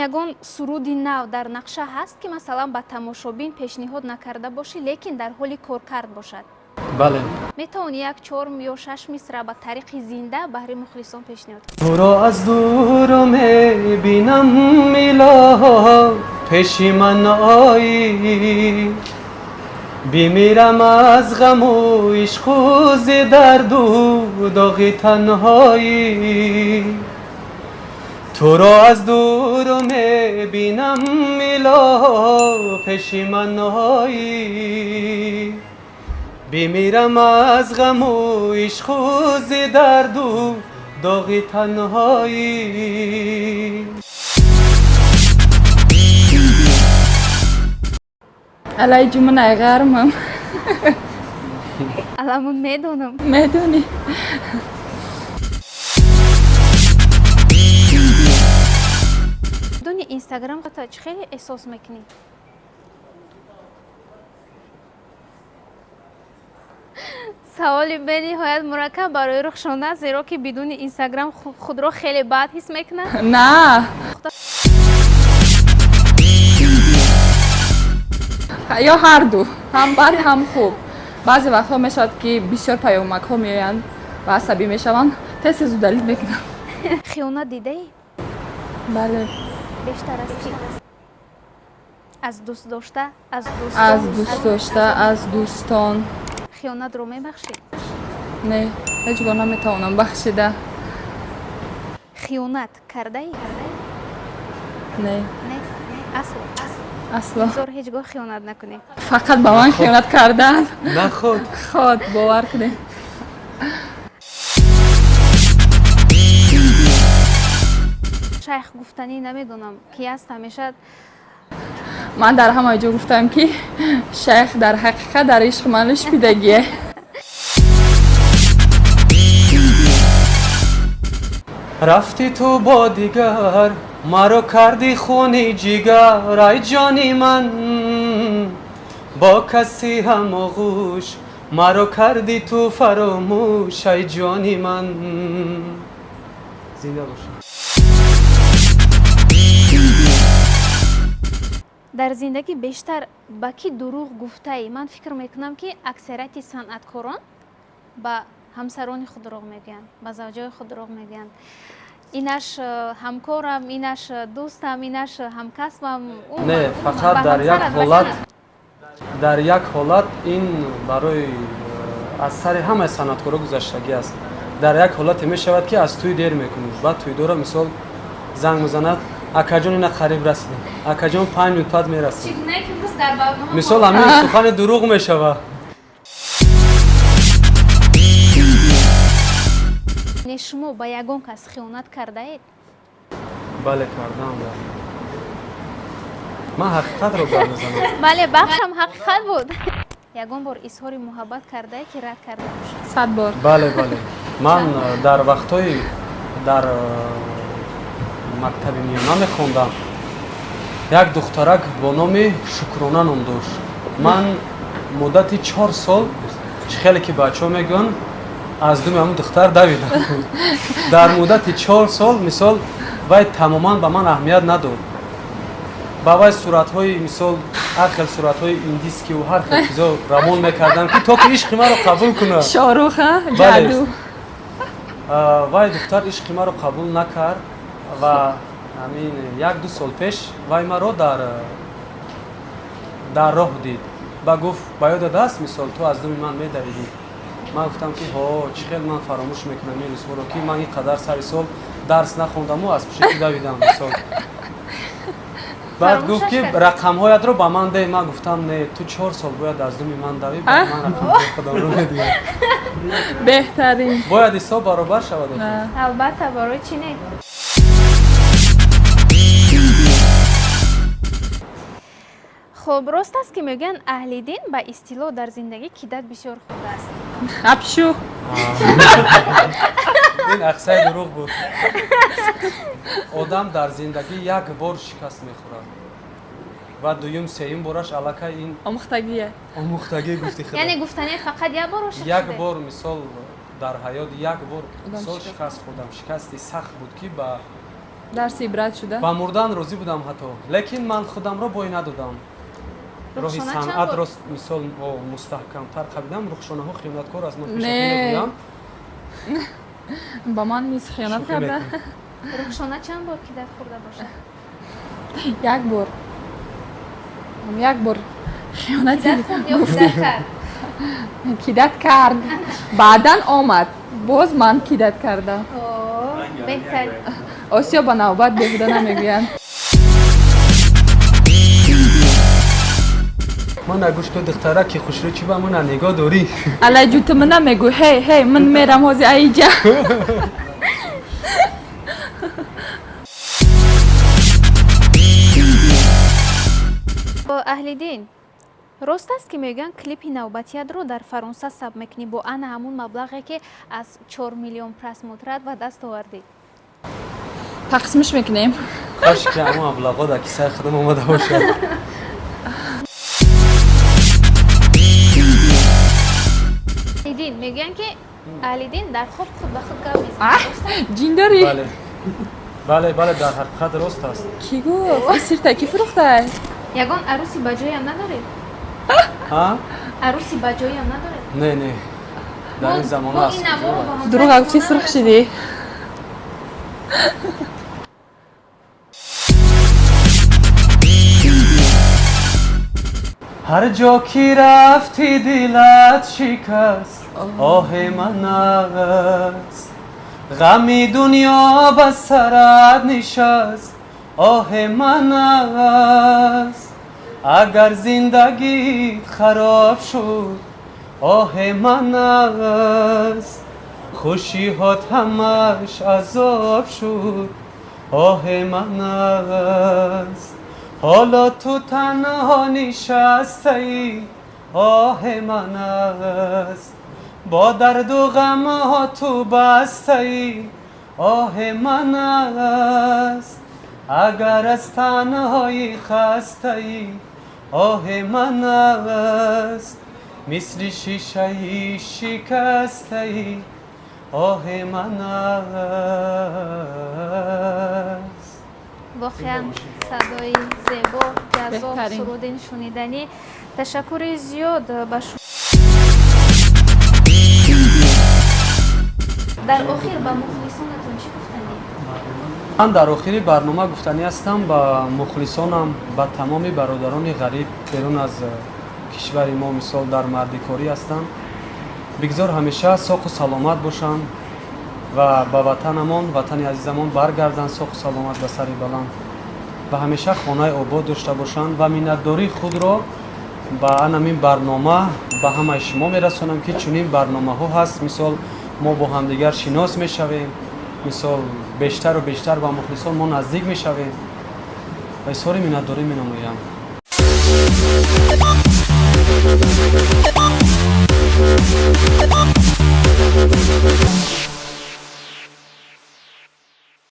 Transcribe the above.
ягон суруди нав дар нақша ҳаст ки масалан ба тамошобин пешниҳод накарда бошӣ, лекин дар ҳоли коркард бошад? бале. метавонӣ як 4 ё 6 мисра ба тариқи зинда баҳри мухлисон пешниҳод кунӣ? туро аз дур мебинам илоҳ пеши ман оӣ, бимирам аз ғаму ишқу зи дарду доғи танҳоӣ. туро аз дур мебинам илоҳ пеши ман оӣ, бимирам аз ғаму ишқу зи дарду доғи танҳоӣ. алай ҷумна ғармам. аламун медонам. медонӣ. بدون اینستاگرام تا خیلی احساس میکنی؟ سوالی به نهایت مرکب برای رخ شده زیرا که بدون اینستاگرام خود را خیلی بد حس میکنه؟ نه. یا هر دو، هم بد هم خوب. بعضی وقتا میشود که بسیار پیامک ها میآیند و عصبی میشوند، تست زودالی میکنم. خیانت دیده ای؟ بله. بیشتر از چی؟ از دوست داشته؟ از دوستان؟ از دوست داشته، از دوستان. خیانت رو میبخشی؟ نه، هیچ گاه نمیتوانم بخشیده. خیانت کرده ای؟ نه. نه اصلا اصلا. زور هیچ گاه خیانت نکنی. فقط با من خیانت کردن. نه خود باور کنی. شیخ گفتنی نمیدونم کی است همیشه. من در همه جا گفتم که شیخ در حقیقت در عشق منش پیدگیه. رفتی تو با دیگر مرا کردی خونی جگر، ای جانی من با کسی هم آغوش مرا کردی تو فراموش، ای جانی من. زنده باشی. در زندگی بیشتر با کی دروغ گفته ای؟ من فکر میکنم که اکثریت صنعتکاران با همسران خود دروغ میگن، با زوجای خود دروغ میگن. اینش همکارم، اینش دوستم، اینش همکسبم. نه، فقط در یک حالت این برای از سر همه صنعتکارا گذشتگی است. در یک حالت می شود که از توی دیر میکنی، بعد توی دورا مثال زنگ میزند اکاجون اینا قریب رسیدیم، اکاجون 5 منوت بعد میرسیم. مثال همین سخن دروغ میشود. شما با یگان کس خیانت کرده اید؟ بله کردم. من حقیقت رو برمیزنم. بله بخشم حقیقت بود. یگان بار اظهار محبت کرده که رد کرده باشد؟ 100 بار. بله من در وقتای در مکتب میانه میخوندم، یک دخترک با نام شکرانه نام داشت. من مدت 4 سال خیلی که بچه ها میگن از دوم همون دختر دویدم. در مدت 4 سال مثال وای تماما به من اهمیت نداد. با وای صورت‌های مثال هر خیل صورت‌های ایندیسکی و هر خیل چیزا رامون میکردن که تا که عشق ما رو قبول کنه. شاروخ جادو. وای دختر عشق ما رو قبول نکرد و همین 1-2 سال پیش وای ما رو در راه دید. با گفت باید دست مثال تو از دوم من میدویدی. من گفتم که ها چقدر من فراموش میکنم این روزها رو که من اینقدر سر سال درس نخوندم و از پیش دویدم مثال. بعد گفت که رقم هایت رو با من ده. من گفتم نه تو 4 سال باید از دومی من دوی بعد من رقم های خودم رو میدیم. بهترین باید حساب برابر شود. البته برای چی نه؟ خب راست است که میگن اهل دین با اصطلاح در زندگی کیدت بسیار خوب است. ابشو. این اقصای دروغ بود. آدم در زندگی یک بار شکست میخورد و دوم سوم بارش علاقه این آموختگی گفتی خدا. یعنی گفتنی فقط یک بار شکست. یک بار مثال در حیات یک بار مثال شکست خوردم. شکستی سخت بود که با дарси ибрат шуда. ба мурдан розӣ будам ҳатто, лекин ман худамро бой надодам. роҳи санъатро мисол мустаҳкамтар қабидам. рухшонаҳо хиёнаткор аз ман мегӯям. ба ман низ хиёнат карда. рухшона чанд бор кидат хӯрда бошад? як бор хиёнат кард. кидат кард. баъдан омад. боз ман кидат кардам. беҳтар. осиё ба навбат беҳуда намегӯянд. ман нагӯш ту духтара ки хушрӯ чи ба мана нигоҳ дорӣ. алайҷу ту мана мегӯ ҳей ман мерам ҳози аиҷа. бо аҳли дин рост аст ки мегӯянд клипи навбатиятро дар фаронса сабт мекунӣ бо ана ҳамун маблағе ки аз 4 миллион просмотрат ба даст овардӣ? тақсимш мекунем. хош ки ҳамун маблағо дар кисаи худам омада бошад. дин мегӯянд ки аҳли дин дар хоб худ ба худ гап мезанад. ҷин дорӣ? бале дар ҳақиқат рост аст. ки гуфт сирта ки фурӯхтай? ягон арӯси баҷоям надоред? арӯси баҷоям надоред? не дар ин замона аст. дурӯға гуфти сурх шидӣ. ҳар ҷо ки рафти дилат шикаст, оҳи ман аст. ғами дунё ба сарат нишаст, оҳи ман аст. агар зиндагит хароб шуд, оҳи ман аст. хушиҳот ҳамаш азоб шуд, оҳи ман аст. ҳоло ту танҳо нишастаӣ, оҳи ман аст. бо дарду ғамҳо ту бастаӣ, оҳи ман аст. агар аз танҳоӣ хастаӣ, оҳи ман аст. мисли шишаи шикастаӣ, оҳи ман аст. воқеан садои зебо, ҷазоб, суруди шуниданӣ. ташаккури зиёд ба шумо. дар охир ба мухлисонатон чӣ гуфтанӣ? ман дар охири барнома гуфтанӣ ҳастам ба мухлисонам, ба тамоми бародарони ғариб берун аз кишвари мо, мисол дар мардикорӣ ҳастанд. бигзор ҳамеша соқу саломат бошанд ва ба ватанамон, ватани азизамон баргарданд соқу саломат ба сари баланд ва ҳамеша хонаи обод дошта бошанд ва миннатдории худро ба анамин барнома ба ҳамаи шумо мерасонам ки чунин барномаҳо ҳаст. мисол мо бо ҳамдигар шинос мешавем, мисол бештару бештар ба мухлисон мо наздик мешавем ва изҳори миннатдорӣ менамоям.